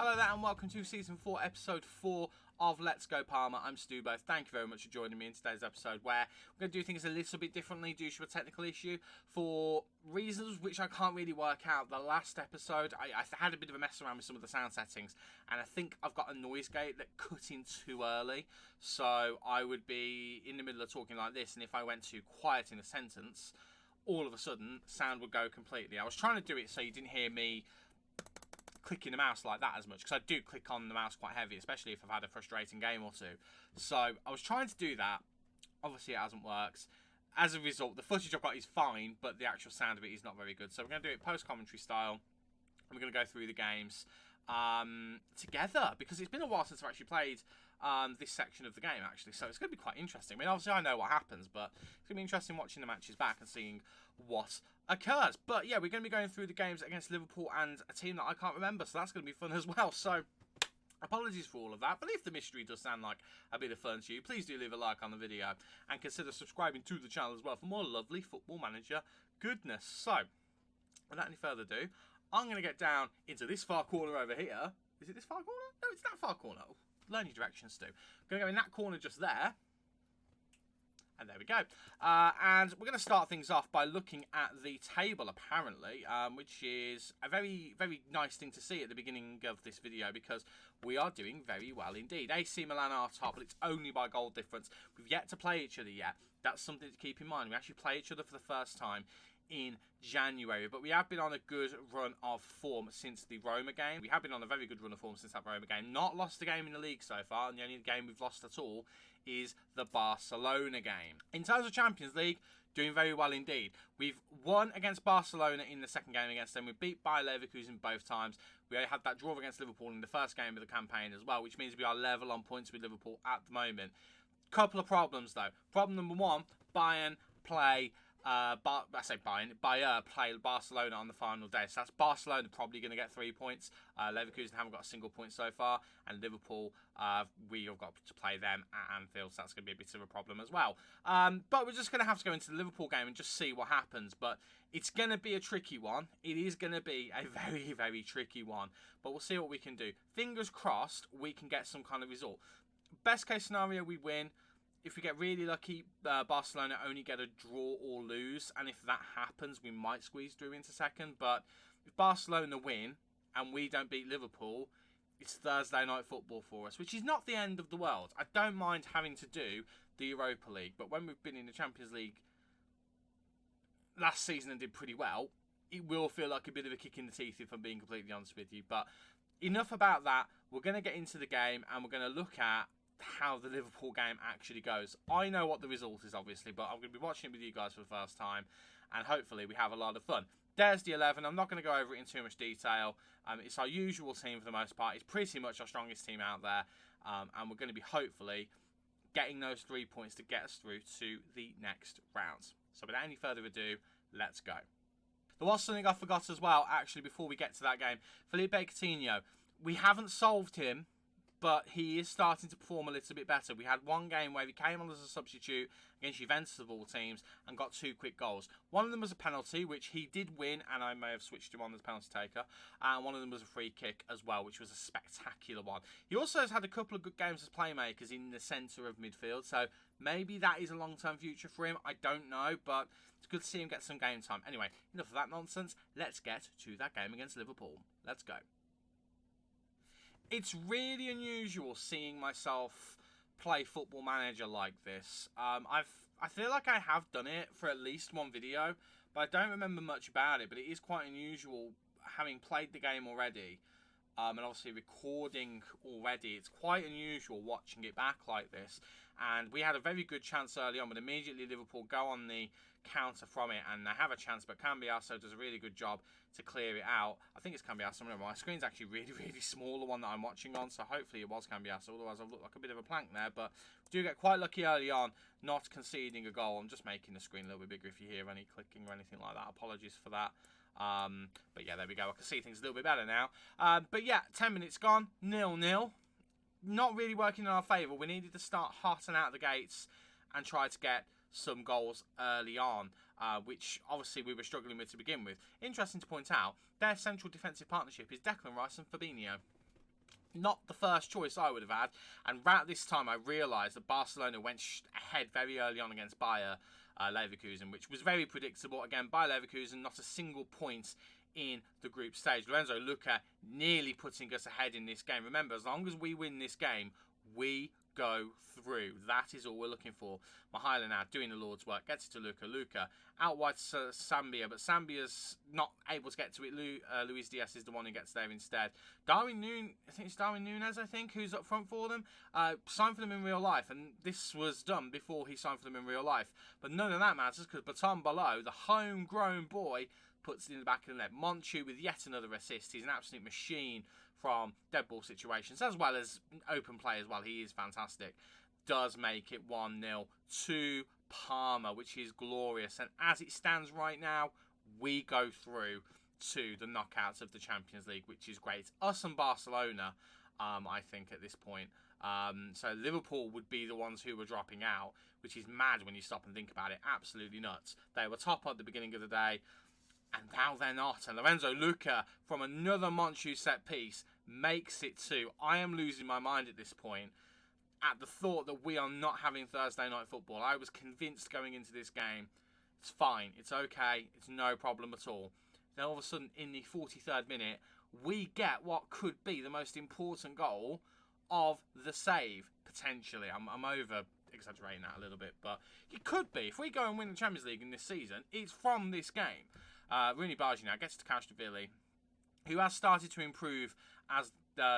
Hello there and welcome to Season 4, Episode 4 of Let's Go Parma. I'm Stu Both. Thank you very much for joining me in today's episode where we're going to do things a little bit differently due to a technical issue for reasons which I can't really work out. The last episode, I had a bit of a mess around with some of the sound settings and I think I've got a noise gate that cut in too early. So I would be in the middle of talking like this, and if I went too quiet in a sentence, all of a sudden sound would go completely. I was trying to do it so you didn't hear me clicking the mouse like that as much, because I do click on the mouse quite heavy, especially if I've had a frustrating game or two. So I was trying to do that. Obviously it hasn't worked. As a result, the footage I've got is fine, but the actual sound of it is not very good. So we're going to do it post-commentary style, and we're going to go through the games together, because it's been a while since I've actually played this section of the game, actually. So it's going to be quite interesting. I mean, obviously I know what happens, but it's going to be interesting watching the matches back and seeing what occurs. But yeah, we're going to be going through the games against Liverpool and a team that I can't remember, so that's going to be fun as well. So apologies for all of that, but if the mystery does sound like a bit of fun to you, please do leave a like on the video and consider subscribing to the channel as well for more lovely Football Manager goodness. So without any further ado, I'm going to get down into this far corner over here. Is it this far corner? No, it's that far corner. Oh, learn your directions, Stu. I'm going to go in that corner just there. And there we go. And we're going to start things off by looking at the table, apparently, which is a very, very nice thing to see at the beginning of this video, because we are doing very well indeed. AC Milan are top, but it's only by goal difference. We've yet to play each other yet. That's something to keep in mind. We actually play each other for the first time in January, but we have been on a good run of form since the Roma game. We have been on a very good run of form since that Roma game. Not lost a game in the league so far, and the only game we've lost at all is the Barcelona game. In terms of Champions League, doing very well indeed. We've won against Barcelona in the second game against them. We beat Bayer Leverkusen both times. We had that draw against Liverpool in the first game of the campaign as well, which means we are level on points with Liverpool at the moment. Couple of problems though. Problem number one, Bayern play Bayer play Barcelona on the final day. So that's Barcelona probably going to get 3 points. Leverkusen haven't got a single point so far. And Liverpool, we have got to play them at Anfield. So that's going to be a bit of a problem as well. But we're just going to have to go into the Liverpool game and just see what happens. But it's going to be a tricky one. It is going to be a very, very tricky one. But we'll see what we can do. Fingers crossed we can get some kind of result. Best case scenario, we win. If we get really lucky, Barcelona only get a draw or lose. And if that happens, we might squeeze through into second. But if Barcelona win and we don't beat Liverpool, it's Thursday night football for us, which is not the end of the world. I don't mind having to do the Europa League. But when we've been in the Champions League last season and did pretty well, it will feel like a bit of a kick in the teeth, if I'm being completely honest with you. But enough about that. We're going to get into the game and we're going to look at how the Liverpool game actually goes. I know what the result is, obviously, but I'm going to be watching it with you guys for the first time, and hopefully we have a lot of fun. There's the 11. I'm not going to go over it in too much detail. It's our usual team for the most part. It's pretty much our strongest team out there, and we're going to be hopefully getting those 3 points to get us through to the next round. So without any further ado, let's go. There was something I forgot as well, actually, before we get to that game. Felipe Coutinho. We haven't solved him, but he is starting to perform a little bit better. We had one game where he came on as a substitute against Juventus of all teams and got 2 quick goals. One of them was a penalty, which he did win, and I may have switched him on as penalty taker. And one of them was a free kick as well, which was a spectacular one. He also has had a couple of good games as playmakers in the centre of midfield, so maybe that is a long-term future for him. I don't know, but it's good to see him get some game time. Anyway, enough of that nonsense. Let's get to that game against Liverpool. Let's go. It's really unusual seeing myself play Football Manager like this. I feel like I have done it for at least one video, but I don't remember much about it. But it is quite unusual having played the game already, and obviously recording already. It's quite unusual watching it back like this. And we had a very good chance early on, but immediately Liverpool go on the counter from it, and they have a chance, but Cambiasso does a really good job to clear it out. I think it's Cambiasso. Remember, my screen's actually really, really small, the one that I'm watching on, so hopefully it was Cambiasso, otherwise I've looked like a bit of a plank there. But we do get quite lucky early on, not conceding a goal. I'm just making the screen a little bit bigger if you hear any clicking or anything like that. Apologies for that. But yeah, there we go. I can see things a little bit better now. But yeah, 10 minutes gone, 0-0. Not really working in our favour. We needed to start hot and out the gates and try to get some goals early on, which obviously we were struggling with to begin with. Interesting to point out, their central defensive partnership is Declan Rice and Fabinho. Not the first choice I would have had. And right at this time, I realised that Barcelona went ahead very early on against Bayer Leverkusen, which was very predictable. Again, Bayer Leverkusen, not a single point in the group stage. Lorenzo Luca nearly putting us ahead in this game. Remember, as long as we win this game, we go through. That is all we're looking for. Mihaila now doing the Lord's work. Gets it to Luca. Luca out wide to Sambia, but Sambia's not able to get to it. Luis Diaz is the one who gets there instead. Darwin Nunez, who's up front for them. Signed for them in real life, and this was done before he signed for them in real life. But none of that matters because Baton Below, the homegrown boy, puts it in the back of the net. Monchu with yet another assist. He's an absolute machine from dead ball situations, as well as open play as well. He is fantastic. Does make it 1-0 to Parma, which is glorious. And as it stands right now, we go through to the knockouts of the Champions League, which is great. Us and Barcelona, I think, at this point. So Liverpool would be the ones who were dropping out, which is mad when you stop and think about it. Absolutely nuts. They were top at the beginning of the day, and now they're not. And Lorenzo Luca, from another Monchu set piece, makes it 2. I am losing my mind at this point at the thought that we are not having Thursday night football. I was convinced going into this game, it's fine, it's okay, it's no problem at all. Then all of a sudden, in the 43rd minute, we get what could be the most important goal of the save, potentially. I'm over exaggerating that a little bit, but it could be. If we go and win the Champions League in this season, it's from this game. Rooney Bargi now gets to Castrovilli, who has started to improve as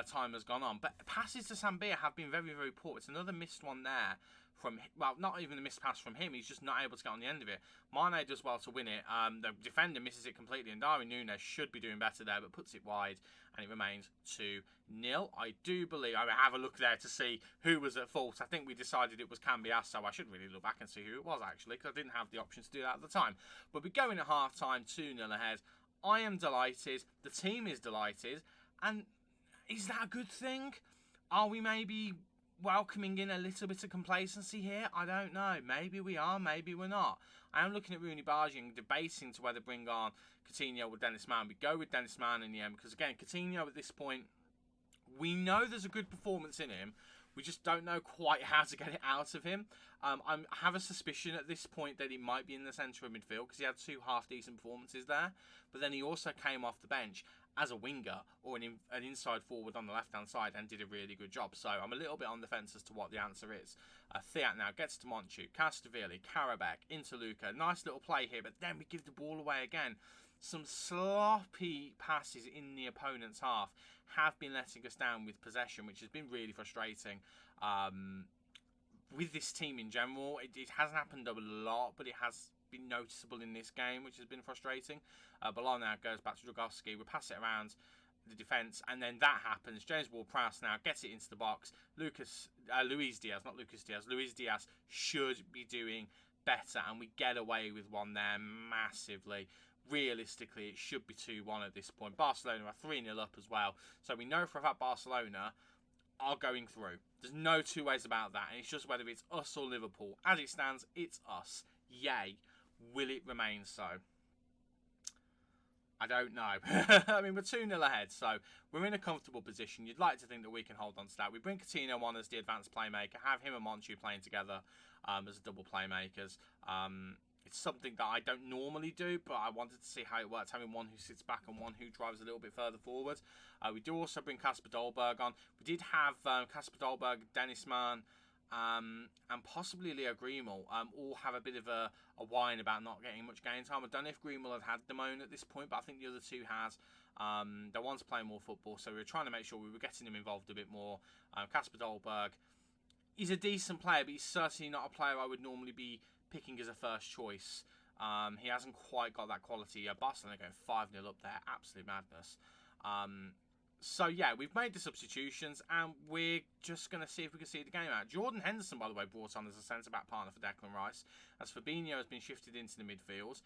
time has gone on. But passes to Sambia have been very, very poor. It's another missed one there from, well, not even a missed pass from him. He's just not able to get on the end of it. Mane does well to win it. The defender misses it completely, and Darwin Nunez should be doing better there, but puts it wide, and it remains 2-0. I do believe, I have a look there to see who was at fault. I think we decided it was Cambiasso. I should really look back and see who it was, actually, because I didn't have the option to do that at the time. But we're going at half-time, 2-0 ahead. I am delighted. The team is delighted. And is that a good thing? Are we maybe welcoming in a little bit of complacency here? I don't know. Maybe we are, maybe we're not. I am looking at Rooney Bargi and debating to whether bring on Coutinho or Dennis Mann. We go with Dennis Mann in the end because, again, Coutinho at this point, we know there's a good performance in him. We just don't know quite how to get it out of him. I have a suspicion at this point that he might be in the centre of midfield because he had 2 half-decent performances there. But then he also came off the bench as a winger or an inside forward on the left-hand side and did a really good job. So I'm a little bit on the fence as to what the answer is. Thiat now gets to Monchu, Castavilli, Karabakh, into Luca. Nice little play here, but then we give the ball away again. Some sloppy passes in the opponent's half have been letting us down with possession, which has been really frustrating. With this team in general, it hasn't happened a lot, but it has been noticeable in this game, which has been frustrating. Bilal now goes back to Dragowski. We pass it around the defence, and then that happens. James Ward-Prowse now gets it into the box. Luis Diaz should be doing better, and we get away with one there massively. Realistically, it should be 2-1 at this point. Barcelona are 3-0 up as well. So we know for a fact Barcelona are going through. There's no two ways about that. And it's just whether it's us or Liverpool. As it stands, it's us. Yay. Will it remain so? I don't know. I mean, we're 2-0 ahead, so we're in a comfortable position. You'd like to think that we can hold on to that. We bring Coutinho on as the advanced playmaker, have him and Monchu playing together as double playmakers. It's something that I don't normally do, but I wanted to see how it works, having one who sits back and one who drives a little bit further forward. We do also bring Kasper Dolberg on. We did have Kasper Dolberg, Dennis Mann, and possibly Leo Greenwell all have a bit of a whine about not getting much game time. I don't know if Greenwell had the moan at this point, but I think the other two has. They want to play more football, so we were trying to make sure we were getting him involved a bit more. Kasper Dolberg, he's a decent player, but he's certainly not a player I would normally be picking as a first choice. He hasn't quite got that quality. Barcelona going 5-0 up there. Absolute madness. So, yeah, we've made the substitutions, and we're just going to see if we can see the game out. Jordan Henderson, by the way, brought on as a centre-back partner for Declan Rice, as Fabinho has been shifted into the midfield.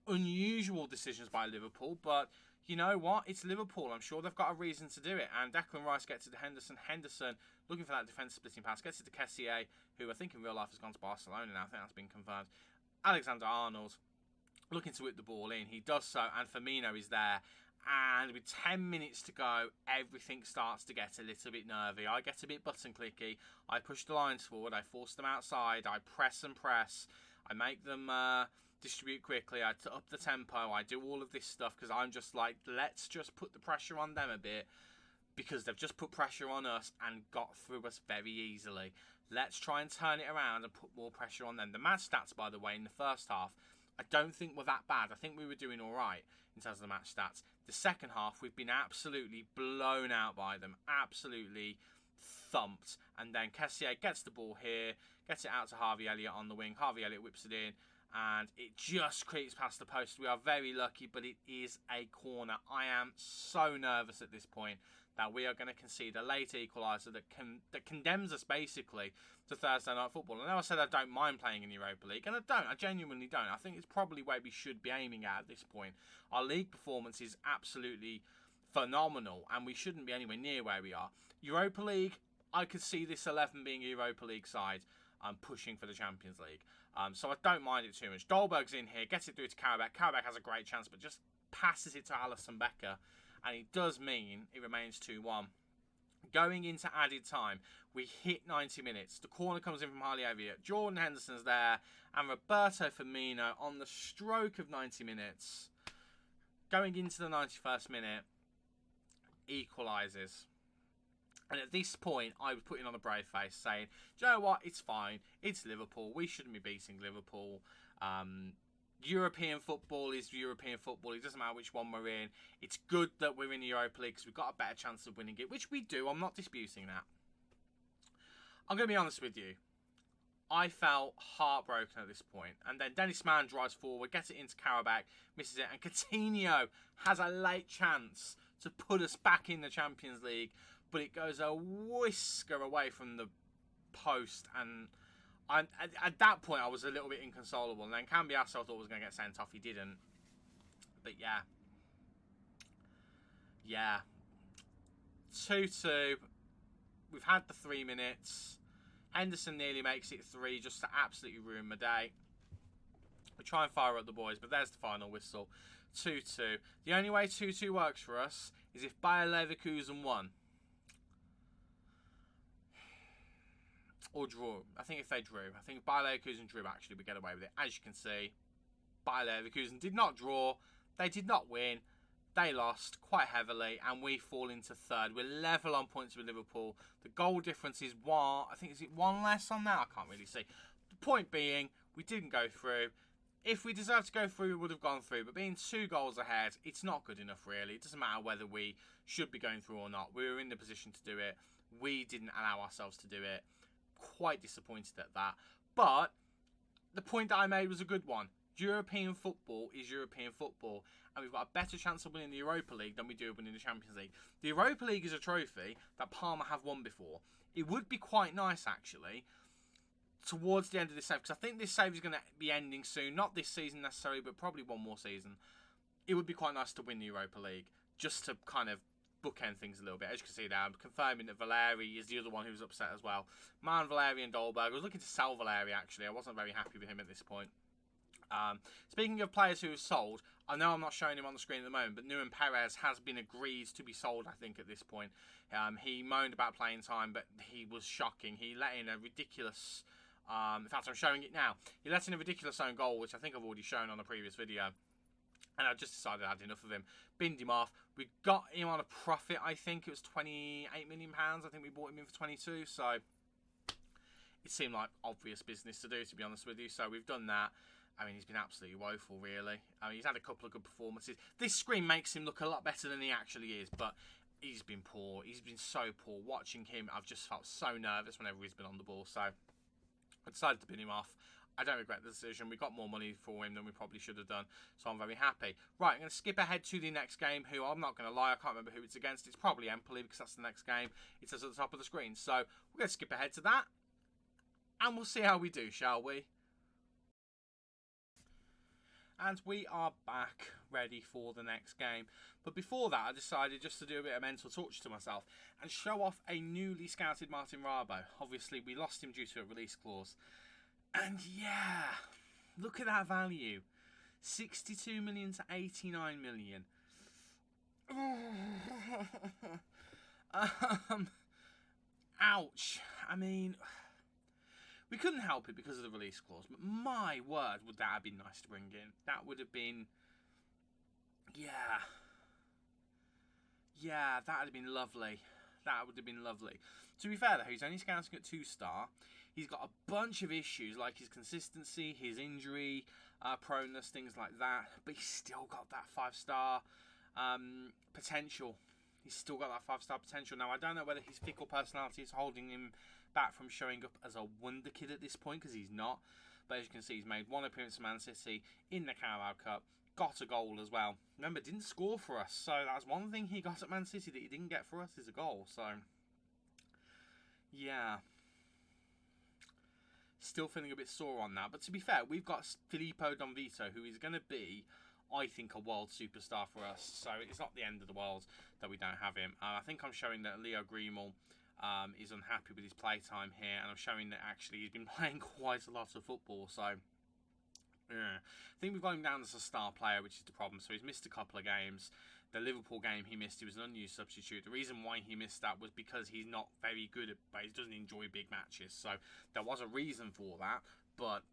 Unusual decisions by Liverpool, but you know what? It's Liverpool. I'm sure they've got a reason to do it. And Declan Rice gets it to Henderson. Henderson, looking for that defence splitting pass, gets it to Kessié, who I think in real life has gone to Barcelona now. I think that's been confirmed. Alexander-Arnold, looking to whip the ball in. He does so, and Firmino is there And with 10 minutes to go, everything starts to get a little bit nervy. I get a bit button clicky. I push the lines forward. I force them outside. I press and press. I make them distribute quickly. I up the tempo. I do all of this stuff because I'm just like, let's just put the pressure on them a bit, because they've just put pressure on us and got through us very easily. Let's try and turn it around and put more pressure on them. The match stats, by the way, in the first half, I don't think were that bad. I think we were doing all right in terms of the match stats. The second half, we've been absolutely blown out by them. Absolutely thumped. And then Kessier gets the ball here, gets it out to Harvey Elliott on the wing. Harvey Elliott whips it in, and it just creeps past the post. We are very lucky, but it is a corner. I am so nervous at this point that we are going to concede a late equaliser that condemns us basically to Thursday night football. I know I said I don't mind playing in the Europa League, and I don't. I genuinely don't. I think it's probably where we should be aiming at this point. Our league performance is absolutely phenomenal, and we shouldn't be anywhere near where we are. Europa League, I could see this 11 being a Europa League side pushing for the Champions League. So I don't mind it too much. Dolberg's in here, gets it through to Karabakh. Karabakh has a great chance, but just passes it to Alisson Becker. And it does mean it remains 2-1. Going into added time, we hit 90 minutes. The corner comes in from Harley Elliott. Jordan Henderson's there. And Roberto Firmino on the stroke of 90 minutes, going into the 91st minute, equalises. And at this point, I was putting on a brave face saying, do you know what? It's fine. It's Liverpool. We shouldn't be beating Liverpool. European football is European football. It doesn't matter which one we're in. It's good that we're in the Europa League because we've got a better chance of winning it, which we do. I'm not disputing that. I'm going to be honest with you. I felt heartbroken at this point. And then Dennis Mann drives forward, gets it into Karabakh, misses it. And Coutinho has a late chance to put us back in the Champions League, but it goes a whisker away from the post. And at that point, I was a little bit inconsolable. And then Cambiasso I thought was going to get sent off. He didn't. But yeah. Yeah. 2-2. We've had the 3 minutes. Henderson nearly makes it 3 just to absolutely ruin my day. We try and fire up the boys, but there's the final whistle. 2-2. The only way 2-2 works for us is if Bayer Leverkusen won. Or draw. I think if they drew. I think if Bayer Leverkusen drew, actually, we get away with it. As you can see, Bayer Leverkusen did not draw. They did not win. They lost quite heavily, and we fall into third. We're level on points with Liverpool. The goal difference is one. I think, is it one less on that? I can't really see. The point being, we didn't go through. If we deserved to go through, we would have gone through. But being 2 goals ahead, it's not good enough, really. It doesn't matter whether we should be going through or not. We were in the position to do it. We didn't allow ourselves to do it. Quite disappointed at that. But the point that I made was a good one. European football is European football, and we've got a better chance of winning the Europa League than we do of winning the Champions League. The Europa League is a trophy that Parma have won before. It would be quite nice, actually, towards the end of this save, because I think this save is going to be ending soon. Not this season necessarily, but probably one more season. It would be quite nice to win the Europa League, just to kind of bookend things a little bit. As you can see there, I'm confirming that Valeri is the other one who's upset as well. Man, Valeri and Dolberg. I was looking to sell Valeri, actually. I wasn't very happy with him at this point. Speaking of players who have sold, I know I'm not showing him on the screen at the moment, but Nuan Perez has been agreed to be sold, I think, at this point. He moaned about playing time, but he was shocking. He let in a ridiculous... in fact, I'm showing it now. He let in a ridiculous own goal, which I think I've already shown on a previous video. And I just decided I had enough of him. Binned him off. We got him on a profit, I think. It was £28 million. I think we bought him in for 22. So it seemed like obvious business to do, to be honest with you. So we've done that. I mean, he's been absolutely woeful, really. I mean, he's had a couple of good performances. This screen makes him look a lot better than he actually is, but he's been poor. He's been so poor. Watching him, I've just felt so nervous whenever he's been on the ball. So I decided to bin him off. I don't regret the decision. We got more money for him than we probably should have done, so I'm very happy. Right, I'm going to skip ahead to the next game, who I'm not going to lie, I can't remember who it's against. It's probably Empoli, because that's the next game. It says at the top of the screen. So we're going to skip ahead to that, and we'll see how we do, shall we? And we are back ready for the next game. But before that, I decided just to do a bit of mental torture to myself and show off a newly scouted Martin Rabo. Obviously, we lost him due to a release clause. And yeah, look at that value. 62 million to 89 million. Ouch. I mean, we couldn't help it because of the release clause, but my word, would that have been nice to bring in? That would have been, yeah, that would have been lovely. That would have been lovely. To be fair though, he's only scouting at 2-star. He's got a bunch of issues like his consistency, his injury proneness, things like that. But he's still got that 5-star potential. He's still got that 5-star potential. Now I don't know whether his fickle personality is holding him back from showing up as a wonder kid at this point, because he's not. But as you can see, he's made one appearance for Man City in the Carabao Cup. Got a goal as well. Remember, didn't score for us, so that's one thing he got at Man City that he didn't get for us, is a goal. So yeah, still feeling a bit sore on that. But to be fair, we've got Filippo Donvito, who is going to be, I think, a world superstar for us. So it's not the end of the world that we don't have him. I think I'm showing that Leo Grimal is unhappy with his playtime here, and I'm showing that actually he's been playing quite a lot of football. So yeah, I think we've got him down as a star player, which is the problem. So he's missed a couple of games. The Liverpool game he missed, he was an unused substitute. The reason why he missed that was because he's not very good at, he doesn't enjoy big matches. So there was a reason for that. But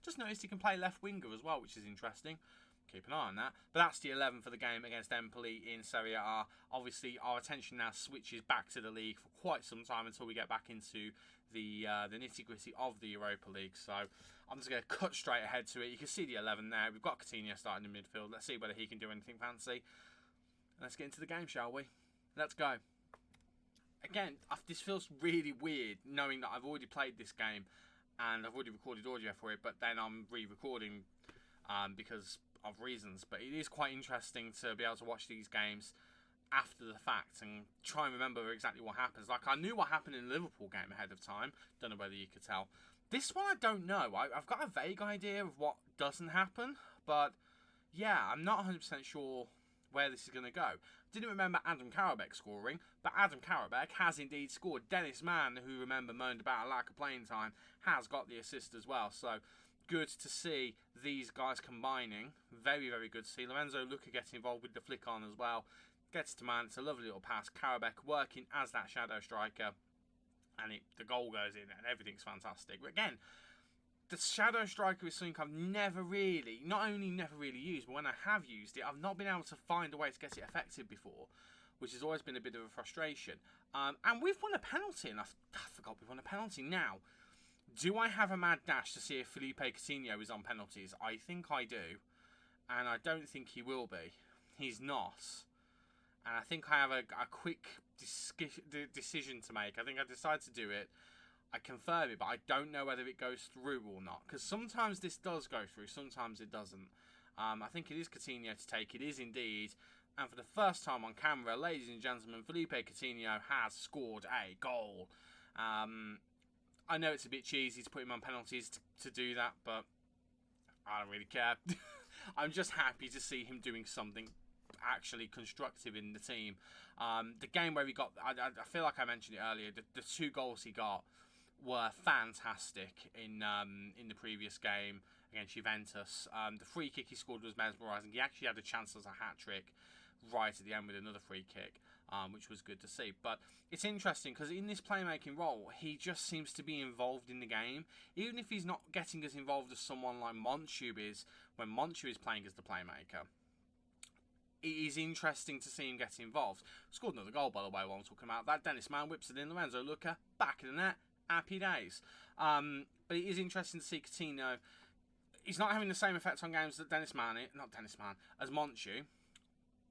just noticed he can play left winger as well, which is interesting. Keep an eye on that. But that's the 11 for the game against Empoli in Serie A. Obviously, our attention now switches back to the league for quite some time until we get back into the nitty-gritty of the Europa League. So I'm just going to cut straight ahead to it. You can see the 11 there. We've got Coutinho starting in midfield. Let's see whether he can do anything fancy. Let's get into the game, shall we? Let's go. Again, this feels really weird knowing that I've already played this game and I've already recorded audio for it, but then I'm re-recording because of reasons. But it is quite interesting to be able to watch these games after the fact and try and remember exactly what happens. Like, I knew what happened in the Liverpool game ahead of time. Don't know whether you could tell. This one I don't know. I've got a vague idea of what doesn't happen, but yeah, I'm not 100% sure where this is going to go. Didn't remember Adam Karabek scoring, but Adam Karabek has indeed scored. Dennis Mann, who remember moaned about a lack of playing time, has got the assist as well. So good to see these guys combining. Very, very good to see. Lorenzo Luca getting involved with the flick on as well. Gets to man. It's a lovely little pass. Karabek working as that shadow striker. And the goal goes in and everything's fantastic. But again, the shadow striker is something I've never really, not only never really used, but when I have used it, I've not been able to find a way to get it effective before, which has always been a bit of a frustration. And we've won a penalty, and I forgot we won a penalty. Now, do I have a mad dash to see if Felipe Coutinho is on penalties? I think I do, and I don't think he will be. He's not. And I think I have a quick decision to make. I think I decide to do it. I confirm it, but I don't know whether it goes through or not. Because sometimes this does go through, sometimes it doesn't. I think it is Coutinho to take. It is indeed. And for the first time on camera, ladies and gentlemen, Felipe Coutinho has scored a goal. I know it's a bit cheesy to put him on penalties to do that, but I don't really care. I'm just happy to see him doing something actually constructive in the team. The game where he got, I feel like I mentioned it earlier, the 2 goals he got were fantastic in the previous game against Juventus. The free kick he scored was mesmerising. He actually had a chance as a hat-trick right at the end with another free kick, which was good to see. But it's interesting because in this playmaking role, he just seems to be involved in the game. Even if he's not getting as involved as someone like Monchu is when Monchu is playing as the playmaker. It is interesting to see him get involved. Scored another goal, by the way, while I'm talking about that. Dennis Mann whips it in. Lorenzo Luca, back of the net. Happy days. But it is interesting to see Coutinho. He's not having the same effect on games that as Monchu.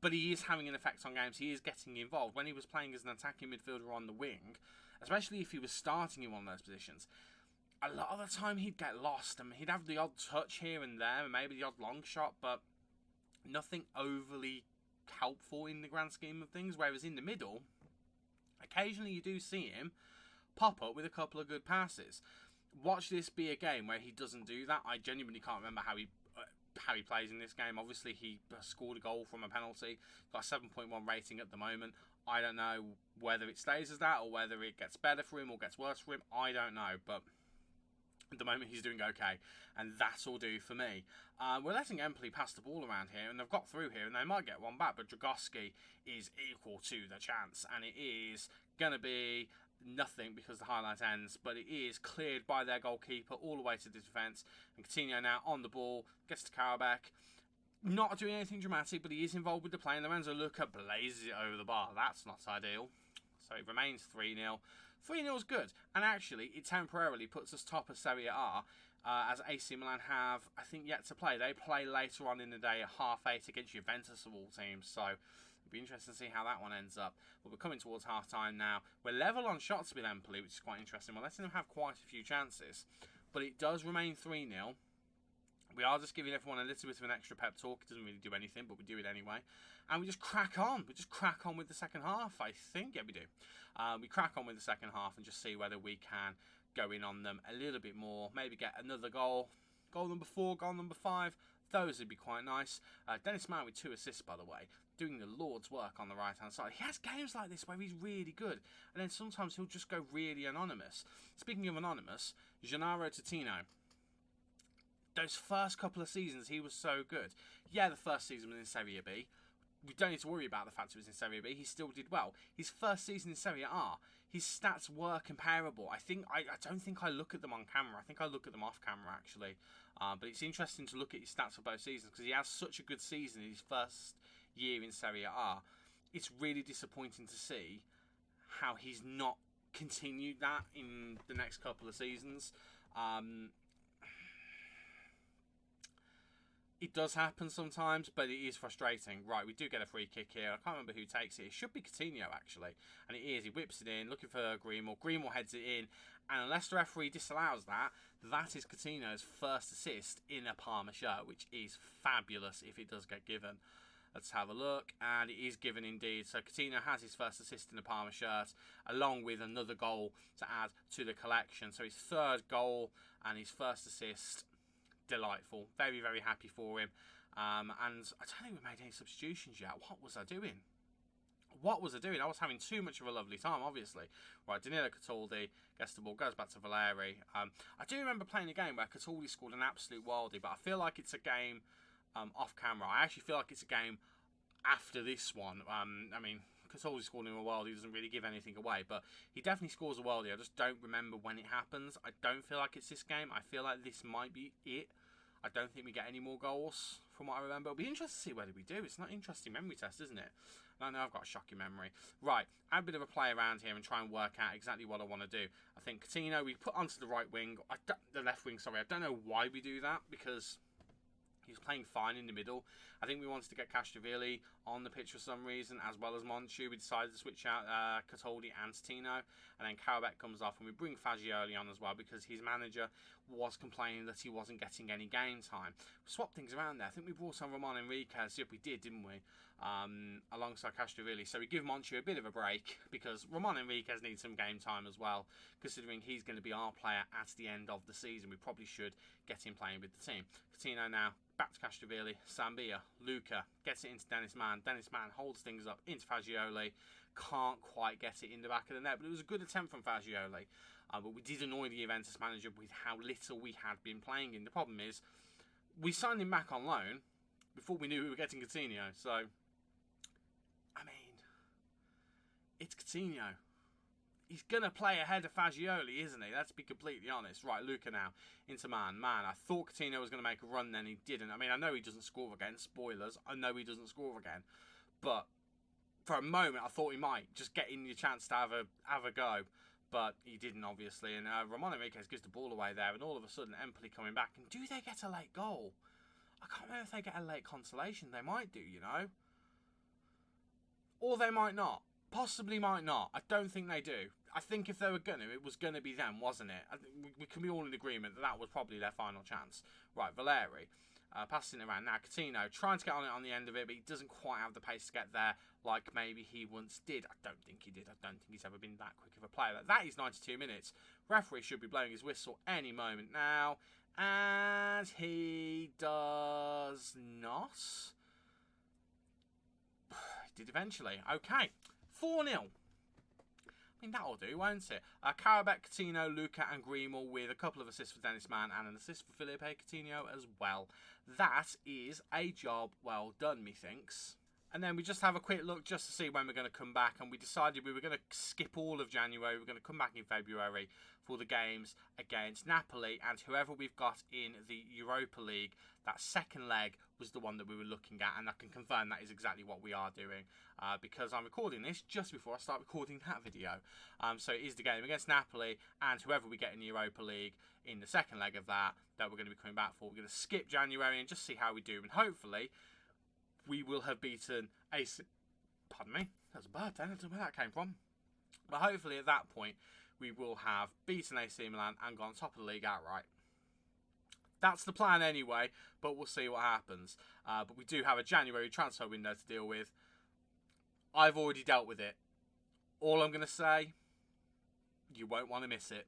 But he is having an effect on games. He is getting involved. When he was playing as an attacking midfielder on the wing, especially if he was starting in one of those positions, a lot of the time he'd get lost. And he'd have the odd touch here and there, and maybe the odd long shot, but nothing overly helpful in the grand scheme of things. Whereas in the middle, occasionally you do see him pop up with a couple of good passes. Watch this be a game where he doesn't do that. I genuinely can't remember how he plays in this game. Obviously, he scored a goal from a penalty. Got a 7.1 rating at the moment. I don't know whether it stays as that or whether it gets better for him or gets worse for him. I don't know, but At the moment, he's doing okay, and that'll do for me. We're letting Empoli pass the ball around here, and they've got through here, and they might get one back, but Dragowski is equal to the chance, and it is going to be nothing because the highlight ends, but it is cleared by their goalkeeper all the way to the defence, and Coutinho now on the ball, gets to Karabakh. Not doing anything dramatic, but he is involved with the play, and Lorenzo Luca blazes it over the bar. That's not ideal. So it remains 3-0. 3-0 is good, and actually it temporarily puts us top of Serie A, as AC Milan have, I think, yet to play. They play later on in the day at 8:30 against Juventus of all teams, so it'll be interesting to see how that one ends up. But we're coming towards half-time now. We're level on shots with Empoli, which is quite interesting. We're letting them have quite a few chances, but it does remain 3-0. We are just giving everyone a little bit of an extra pep talk. It doesn't really do anything, but we do it anyway. And we just crack on. We just crack on with the second half, I think. Yeah, we do. We crack on with the second half and just see whether we can go in on them a little bit more. Maybe get another goal. Goal number 4, goal number 5. Those would be quite nice. Dennis Mann with 2 assists, by the way. Doing the Lord's work on the right-hand side. He has games like this where he's really good. And then sometimes he'll just go really anonymous. Speaking of anonymous, Gennaro Totino. Those first couple of seasons, he was so good. Yeah, the first season was in Serie B. We don't need to worry about the fact it was in Serie B. He still did well. His first season in Serie A, his stats were comparable. I don't think I look at them on camera. I think I look at them off camera, actually. But it's interesting to look at his stats for both seasons because he has such a good season in his first year in Serie A. It's really disappointing to see how he's not continued that in the next couple of seasons. It does happen sometimes, but it is frustrating. Right, we do get a free kick here. I can't remember who takes it. It should be Coutinho, actually. And it is. He whips it in, looking for Greenwell. Greenwell heads it in. And unless the referee disallows that, that is Coutinho's first assist in a Parma shirt, which is fabulous if it does get given. Let's have a look. And it is given indeed. So Coutinho has his first assist in a Parma shirt, along with another goal to add to the collection. So his third goal and his first assist. Delightful. Very, very happy for him. And I don't think we made any substitutions yet. What was I doing? I was having too much of a lovely time, obviously. Right, Danilo Cataldi gets the ball, goes back to Valeri. I do remember playing a game where Cataldi scored an absolute worldie, but I feel like it's a game off camera. I actually feel like it's a game after this one. I mean, Cataldi scoring a worldie doesn't really give anything away, but he definitely scores a worldie. I just don't remember when it happens. I don't feel like it's this game. I feel like this might be it. I don't think we get any more goals from what I remember. It'll be interesting to see whether we do. It's not an interesting memory test, isn't it? I know I've got a shocking memory. Right, I have a bit of a play around here and try and work out exactly what I want to do. I think Coutinho, we put onto the right wing, the left wing, sorry. I don't know why we do that, because he was playing fine in the middle. I think we wanted to get Castrovilli on the pitch for some reason, as well as Monchu. We decided to switch out Cataldi and Tino, and then Karabakh comes off, and we bring Fagioli on as well, because his manager was complaining that he wasn't getting any game time. We swapped things around there. I think we brought on Ramon Enriquez. Yep, we did, didn't we? Alongside Castrovilli. So we give Monchu a bit of a break, because Ramon Enriquez needs some game time as well, considering he's going to be our player at the end of the season. We probably should get him playing with the team. Coutinho now. Back to Castrovilli, Sambia, Luca, gets it into Dennis Mann. Dennis Mann holds things up into Fagioli. Can't quite get it in the back of the net, but it was a good attempt from Fagioli. But we did annoy the Juventus manager with how little we had been playing in. The problem is, we signed him back on loan before we knew we were getting Coutinho. So, I mean, it's Coutinho. He's going to play ahead of Fagioli, isn't he? Let's be completely honest. Right, Luca now into Man. Man, I thought Coutinho was going to make a run, then he didn't. I mean, I know he doesn't score again. Spoilers. I know he doesn't score again. But for a moment, I thought he might just get in the chance to have a go. But he didn't, obviously. And Ramon Enriquez gives the ball away there. And all of a sudden, Empoli coming back. And do they get a late goal? I can't remember if they get a late consolation. They might do, you know. Or they might not. Possibly might not. I don't think they do. I think if they were going to, it was going to be them, wasn't it? I think we can be all in agreement that that was probably their final chance. Right, Valeri. Passing it around. Now, Coutinho trying to get on the end of it, but he doesn't quite have the pace to get there like maybe he once did. I don't think he did. I don't think he's ever been that quick of a player. That is 92 minutes. Referee should be blowing his whistle any moment now. And he does not. He did eventually. Okay. 4-0. I mean, that'll do, won't it? Karabek, Coutinho, Luca and Greenwell with a couple of assists for Dennis Mann and an assist for Felipe Coutinho as well. That is a job well done, methinks. And then we just have a quick look just to see when we're going to come back. And we decided we were going to skip all of January. We're going to come back in February for the games against Napoli. And whoever we've got in the Europa League, that second leg was the one that we were looking at. And I can confirm that is exactly what we are doing. Because I'm recording this just before I start recording that video. So it is the game against Napoli. And whoever we get in the Europa League in the second leg of that we're going to be coming back for. We're going to skip January and just see how we do. And hopefully we will have beaten AC... Pardon me, that's a bird there, I don't know where that came from. But hopefully at that point, we will have beaten AC Milan and gone top of the league outright. That's the plan anyway, but we'll see what happens. But we do have a January transfer window to deal with. I've already dealt with it. All I'm going to say, you won't want to miss it.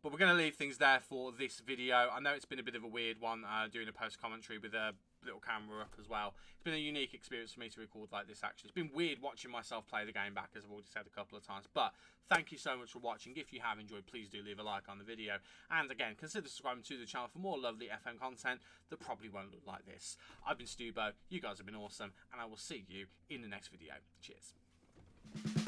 But we're going to leave things there for this video. I know it's been a bit of a weird one doing a post-commentary with a little camera up as well. It's been a unique experience for me to record like this, actually. It's been weird watching myself play the game back, as I've already said a couple of times. But thank you so much for watching. If you have enjoyed, please do leave a like on the video. And again, consider subscribing to the channel for more lovely FM content that probably won't look like this. I've been Stubo. You guys have been awesome. And I will see you in the next video. Cheers.